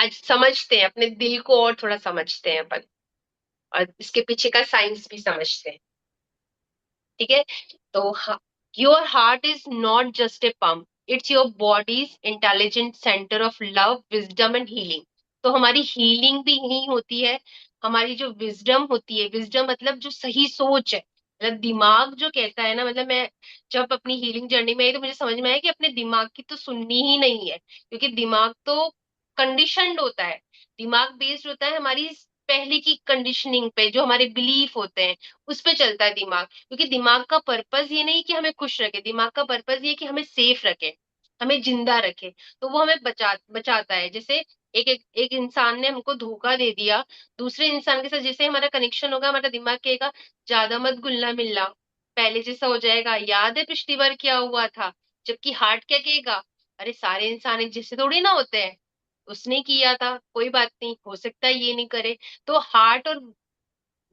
आज समझते हैं अपने दिल को और थोड़ा समझते हैं अपन, और इसके पीछे का साइंस भी समझते हैं। ठीक है। तो your heart is not just a pump, it's your bodies intelligent centre of love, wisdom and healing. तो हमारी हीलिंग भी यही होती है। हमारी जो विजडम होती है, विजडम मतलब जो सही सोच है, मतलब दिमाग जो कहता है ना, मतलब मैं जब अपनी हीलिंग जर्नी में आई तो मुझे समझ में आया कि अपने दिमाग की तो सुननी ही नहीं है, क्योंकि दिमाग तो कंडीशनड होता है। दिमाग बेस्ड होता है हमारी पहले की कंडीशनिंग पे, जो हमारे बिलीफ होते हैं उस पे चलता है दिमाग। क्योंकि दिमाग का पर्पस ये नहीं कि हमें खुश रखे, दिमाग का पर्पस ये कि हमें सेफ रखे, हमें जिंदा रखे। तो वो हमें बचाता है। जैसे एक इंसान ने हमको धोखा दे दिया, दूसरे इंसान के साथ जैसे हमारा कनेक्शन होगा, हमारा दिमाग कहेगा ज्यादा मत घुलना मिलना, पहले जैसा हो जाएगा, याद है पिछली बार क्या हुआ था। जबकि हार्ट क्या कहेगा, अरे सारे इंसान एक जैसे थोड़ी ना होते हैं, उसने किया था कोई बात नहीं, हो सकता है ये नहीं करे। तो हार्ट और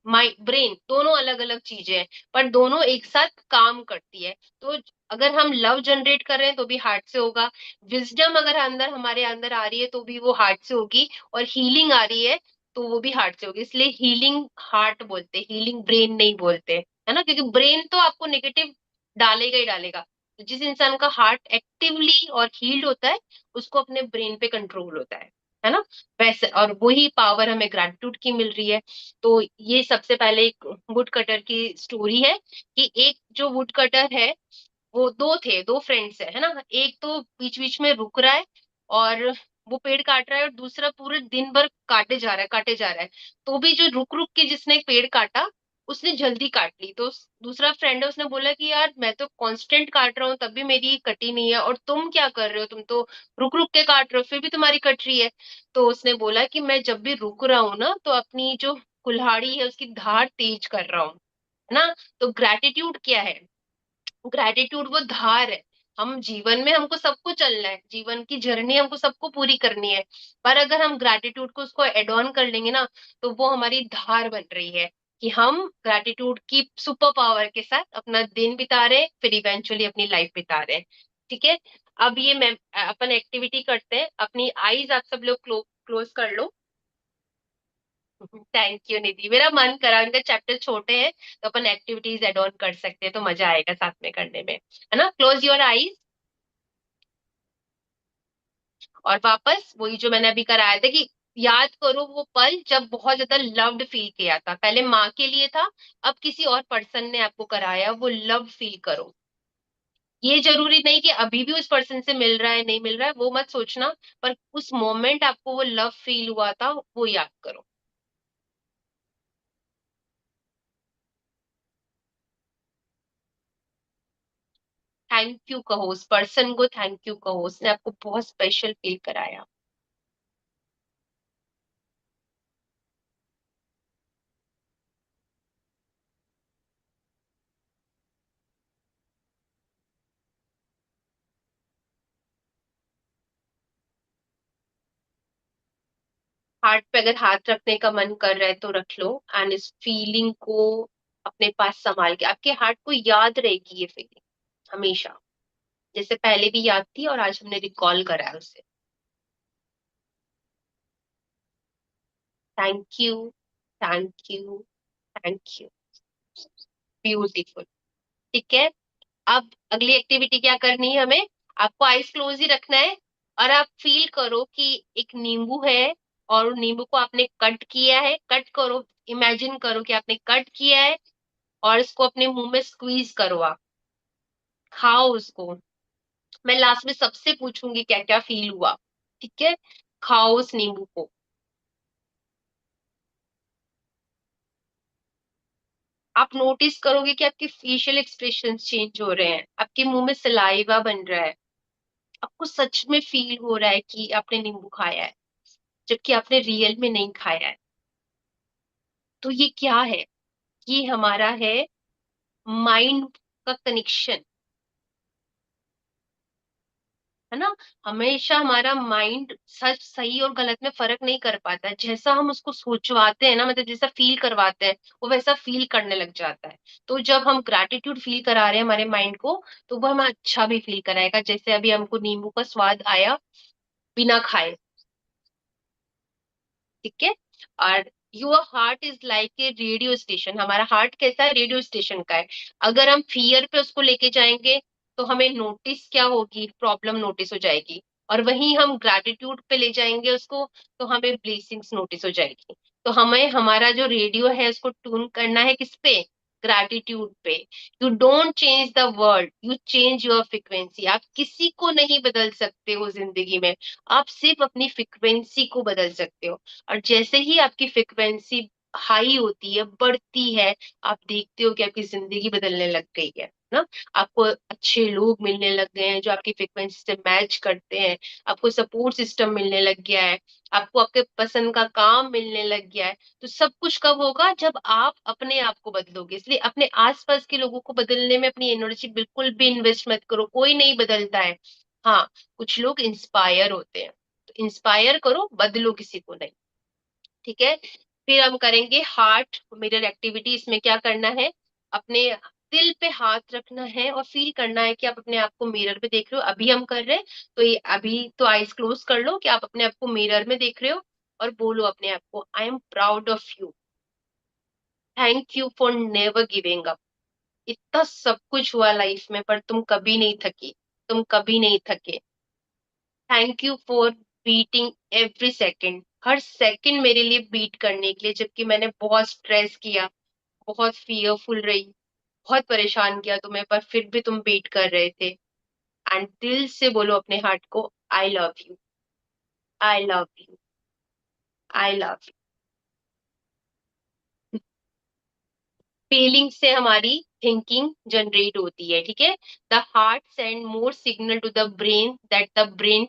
माइंड ब्रेन दोनों अलग अलग चीजें हैं, पर दोनों एक साथ काम करती है। तो अगर हम लव जनरेट कर रहे हैं तो भी हार्ट से होगा, विजडम अगर अंदर हमारे अंदर आ रही है तो भी वो हार्ट से होगी, और हीलिंग आ रही है तो वो भी हार्ट से होगी। इसलिए हीलिंग हार्ट बोलते हैं, हीलिंग ब्रेन नहीं बोलते, है ना, क्योंकि ब्रेन तो आपको नेगेटिव डालेगा ही डालेगा। तो जिस इंसान का हार्ट एक्टिवली और हील्ड होता है, उसको अपने ब्रेन पे कंट्रोल होता है ना। वैसे और वही पावर हमें ग्रेटिट्यूड की मिल रही है। तो ये सबसे पहले एक वुड कटर की स्टोरी है, कि एक जो वुड कटर है, वो दो थे, दो फ्रेंड्स है ना। एक तो बीच बीच में रुक रहा है और वो पेड़ काट रहा है, और दूसरा पूरे दिन भर काटे जा रहा है, काटे जा रहा है। तो भी जो रुक रुक के जिसने पेड़ काटा, उसने जल्दी काट ली। तो दूसरा फ्रेंड है, उसने बोला कि यार मैं तो कांस्टेंट काट रहा हूँ तब भी मेरी कटी नहीं है, और तुम क्या कर रहे हो, तुम तो रुक रुक के काट रहे हो फिर भी तुम्हारी कट रही है। तो उसने बोला कि मैं जब भी रुक रहा हूँ ना, तो अपनी जो कुल्हाड़ी है उसकी धार तेज कर रहा हूँ, है ना। तो ग्रेटिट्यूड क्या है, ग्रेटिट्यूड वो धार है। हम जीवन में हमको सबको चलना है, जीवन की जर्नी हमको सबको पूरी करनी है, पर अगर हम ग्रेटिट्यूड को उसको एड ऑन कर लेंगे ना, तो वो हमारी धार बन रही है, कि हम ग्रेटिट्यूड की सुपर पावर के साथ अपना दिन बिता रहे हैं, फिर इवेंचुअली अपनी लाइफ बिता रहे हैं। ठीक है। अब ये मैं अपन एक्टिविटी करते हैं, अपनी आईज आप सब लोग क्लोज कर लो। थैंक यू निधि, मेरा मन करा, उनका चैप्टर छोटे हैं तो अपन एक्टिविटीज एड ऑन कर सकते हैं, तो मजा आएगा साथ में करने में, है ना। Close your eyes. और वापस वही जो मैंने अभी कराया था, कि याद करो वो पल जब बहुत ज्यादा लव्ड फील किया था, पहले माँ के लिए था, अब किसी और पर्सन ने आपको कराया, वो लव फील करो। ये जरूरी नहीं कि अभी भी उस पर्सन से मिल रहा है नहीं मिल रहा है, वो मत सोचना, पर उस मोमेंट आपको वो लव फील हुआ था वो याद करो। थैंक यू कहो, उस पर्सन को थैंक यू कहो, उसने आपको बहुत स्पेशल फील कराया। हार्ट पे अगर हाथ रखने का मन कर रहा है तो रख लो, एंड इस फीलिंग को अपने पास संभाल के, आपके हार्ट को याद रहेगी ये फीलिंग हमेशा, जैसे पहले भी याद थी और आज हमने रिकॉल करा है उसे। Thank you, thank you, thank you. Beautiful. ठीक है। अब अगली एक्टिविटी क्या करनी है हमें, आपको आईज क्लोज ही रखना है, और आप फील करो कि एक नींबू है, और नींबू को आपने कट किया है, कट करो, इमेजिन करो कि आपने कट किया है, और इसको अपने मुंह में स्क्वीज करो, आप खाओ उसको। मैं लास्ट में सबसे पूछूंगी क्या क्या फील हुआ। ठीक है। खाओ उस नींबू को। आप नोटिस करोगे कि आपके फेशियल एक्सप्रेशंस चेंज हो रहे हैं, आपके मुंह में सलाइवा बन रहा है, आपको सच में फील हो रहा है कि आपने नींबू खाया है, जबकि आपने रियल में नहीं खाया है। तो ये क्या है, ये हमारा है माइंड का कनेक्शन, है ना। हमेशा हमारा माइंड सच सही और गलत में फर्क नहीं कर पाता है, जैसा हम उसको सोचवाते हैं ना, मतलब जैसा फील करवाते हैं वो वैसा फील करने लग जाता है। तो जब हम ग्रैटिट्यूड फील करा रहे हैं हमारे माइंड को, तो वो हमें अच्छा भी फील कराएगा, जैसे अभी हमको नींबू का स्वाद आया बिना खाए। ठीक है। और your heart is like a radio station, हमारा हार्ट कैसा है, रेडियो स्टेशन का है। अगर हम फियर पे उसको लेके जाएंगे तो हमें नोटिस क्या होगी, प्रॉब्लम नोटिस हो जाएगी। और वहीं हम ग्रैटिट्यूड पे ले जाएंगे उसको तो हमें ब्लेसिंग्स नोटिस हो जाएगी। तो हमें हमारा जो रेडियो है उसको ट्यून करना है किस पे, ग्रैटिट्यूड पे। You don't change the world, you change your frequency. आप किसी को नहीं बदल सकते हो जिंदगी में, आप सिर्फ अपनी फ्रिक्वेंसी को बदल सकते हो। और जैसे ही आपकी फ्रिक्वेंसी हाई होती है, बढ़ती है, आप देखते हो कि आपकी जिंदगी बदलने लग गई है ना। आपको अच्छे लोग मिलने लग गए हैं जो आपकी फ्रिक्वेंसी से मैच करते हैं, आपको सपोर्ट सिस्टम मिलने लग गया है, आपको आपके पसंद का काम मिलने लग गया है। तो सब कुछ कब होगा, जब आप अपने आप को बदलोगे। इसलिए अपने आसपास के लोगों को बदलने में अपनी एनर्जी बिल्कुल भी इन्वेस्ट मत करो, कोई नहीं बदलता है। हाँ, कुछ लोग इंस्पायर होते हैं, तो इंस्पायर करो, बदलो किसी को नहीं। ठीक है। फिर हम करेंगे हार्ट मिरर एक्टिविटी। इसमें क्या करना है, अपने दिल पे हाथ रखना है और फील करना है कि आप अपने आप को मिरर में देख रहे हो। अभी हम कर रहे हैं, तो ये अभी तो आईज क्लोज कर लो कि आप अपने आप को मिरर में देख रहे हो और बोलो अपने आप को, I am proud of you, thank you for never giving up. इतना सब कुछ हुआ लाइफ में पर तुम कभी नहीं थकी, तुम कभी नहीं थके। Thank you for beating every second, her second मेरे लिए बीट करने के लिए, जबकि मैंने बहुत स्ट्रेस किया, बहुत फियरफुल रही, बहुत परेशान किया तुम्हें, पर फिर भी तुम बीट कर रहे थे। एंड दिल से बोलो अपने हार्ट को, I love you, I love you, I love you. Feeling से हमारी थिंकिंग जनरेट होती है, ठीक है। The heart send more signal to the brain that the brain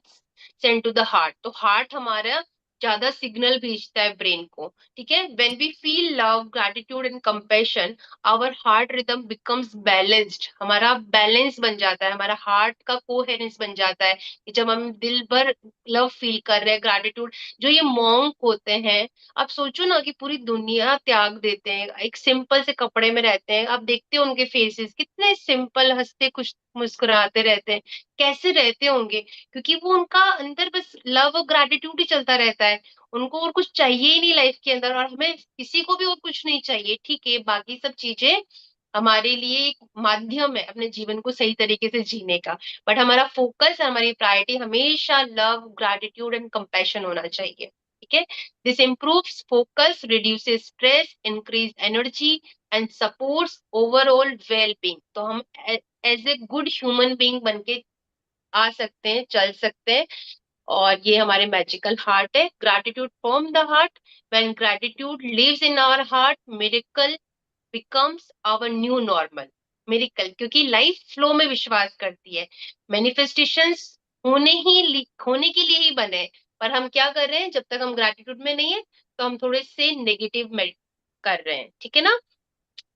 send to the heart. तो हार्ट हमारा ज्यादा सिग्नल भेजता है ब्रेन को, ठीक है। When we feel love, gratitude and compassion, our heart rhythm becomes balanced, हमारा बैलेंस बन जाता है, हमारा हार्ट का कोहेरेंस बन जाता है कि जब हम दिल भर लव फील कर रहे हैं, ग्रैटिट्यूड। जो ये मॉन्क होते हैं, आप सोचो ना कि पूरी दुनिया त्याग देते हैं, एक सिंपल से कपड़े में रहते हैं, आप देखते हो उनके फेसेस कितने सिंपल, हंसते खुश मुस्कुराते रहते हैं। कैसे रहते होंगे, क्योंकि वो उनका अंदर बस लव और ग्रैटिट्यूड ही चलता रहता है। उनको और कुछ चाहिए ही नहीं लाइफ के अंदर, और हमें किसी को भी और कुछ नहीं चाहिए, ठीक है। बाकी सब चीजें हमारे लिए एक माध्यम है अपने जीवन को सही तरीके से जीने का, बट हमारा फोकस, हमारी प्रायोरिटी हमेशा लव, ग्रैटिट्यूड एंड कंपैशन होना चाहिए, ठीक है। This improves focus, reduces stress, increase energy and supports overall well-being। तो हम as a good human being बन के आ सकते हैं, चल सकते हैं। और ये हमारे मैजिकल हार्ट है। Gratitude from the heart, when gratitude lives in our heart, miracle becomes our new normal. Miracle, क्योंकि लाइफ फ्लो में विश्वास करती है। मैनिफेस्टेशंस होने के लिए ही बने, पर हम क्या कर रहे हैं, जब तक हम ग्रैटिट्यूड में नहीं है तो हम थोड़े से नेगेटिव में कर रहे हैं, ठीक है ना।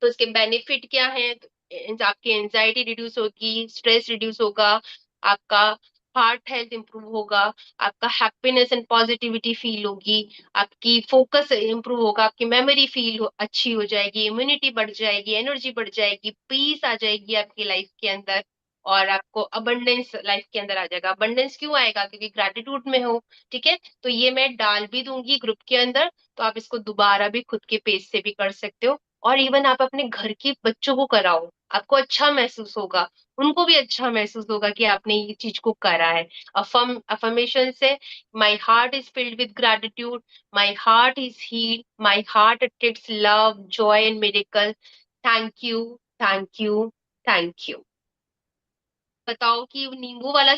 तो इसके बेनिफिट क्या है, तो आपकी एंजाइटी रिड्यूस होगी, स्ट्रेस रिड्यूस होगा, आपका हार्ट हेल्थ इंप्रूव होगा, आपका हैप्पीनेस एंड पॉजिटिविटी फील होगी, आपकी फोकस इंप्रूव होगा, आपकी मेमोरी अच्छी हो जाएगी, इम्यूनिटी बढ़ जाएगी, एनर्जी बढ़ जाएगी, पीस आ जाएगी आपकी लाइफ के अंदर। और आपको अबंडेंस लाइफ के अंदर आ जाएगा। अबंडेंस क्यों आएगा, क्योंकि ग्रेटिट्यूड में हो, ठीक है। तो ये मैं डाल भी दूंगी ग्रुप के अंदर, तो आप इसको दोबारा भी खुद के पेज से भी कर सकते हो। और इवन आप अपने घर के बच्चों को कराओ, आपको अच्छा महसूस होगा, उनको भी अच्छा महसूस होगा कि आपने ये चीज को करा है। अफर्मेशन से, my heart is filled with gratitude, my heart is healed, my heart attracts love, joy and miracle, thank you, thank you, thank you. बताओ कि नींबू वाला